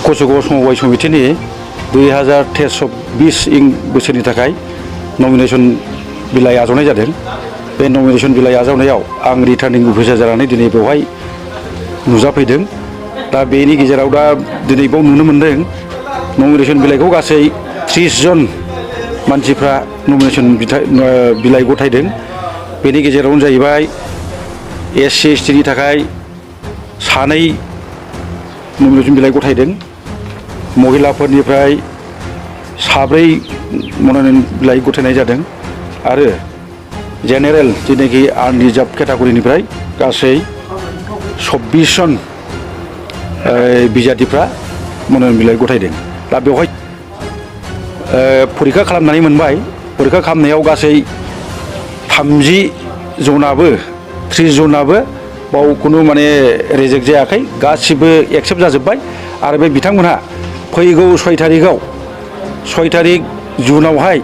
कचुगाव समबाय समितिनि 2023-24 बोसोरनि थाखाय नमिनेशन बिलाइ आजावनाय जादों। बे नमिनेशन बिलाइ आजावनायाव आं रिटार्निं अफिसार जानानै दिनै बेवहाय नुजाफैदों। दा बेनि गेजेराव दा दिनै बाव नुनो मोन्दों नमिनेशन बिलाइखौ गासै 30 जन मानसिफ्रा नमिनेशन बिलाइ गथायदों। बेनि गेजेरावनो जाहैबाय SC ST नि थाखाय 2 नमिनेशन बिलाइ गथायदों। महिलाफोरनिफ्राय 4 मन'नयन बिलाइ गथायनाय जादों आरो जेनेरेल जेनाखि आनरिजार्भ केटागरिनिफ्राय गासै 24 जन बिजाथिफ्रा मन'नयन बिलाइ गथायदों। दा बेवहाय परीक्षा खालामनानै मोनबाय। परीक्षा खालामनायाव गासै 30 जनाबो 30 जनाबो बाव कुनु माने रिजेक्ट जायाखै, गासिबो एक्सेप्ट जाजोब्बाय। आरो बे बिथांमोनहा फैगौ 6 तारिख जुनावहाय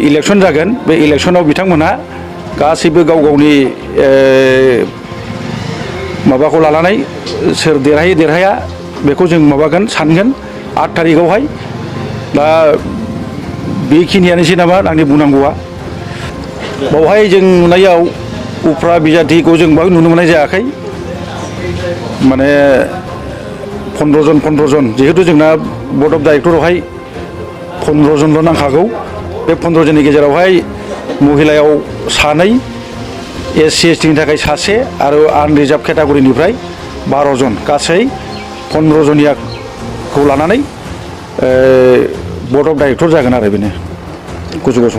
इलेक्शन जागोन। बे इलेक्शनाव बिथांमोनहा गासैबो गाव गावनि माबाखौ लानानै सोर देरहायो देरहाया बेखौ जों माबागोन सानगोन 8 तारिखआवहाय। दा बेखिनियानोसै नामा आंनि बुंनांगौआ। बावहाय जों नुनायाव उफ्रा बिजाथिखौ जों बाहाय नुनो मोननाय जायाखै। माने 15 जन जिहेतु जोंना बर्ड अफ डाइरेक्टरावहाय 15 जनल' नांखागौ। बे 15 जननि गेजेरावहाय महिलायाव 2, SC ST नि थाखाय 1 आरो आनरिजार्भ केटागरिनिफ्राय 12 जन, गासै 15 जनियाखौ लानानै बर्ड अफ डाइरेक्टर जागोन आरो बेनो कचुगाव।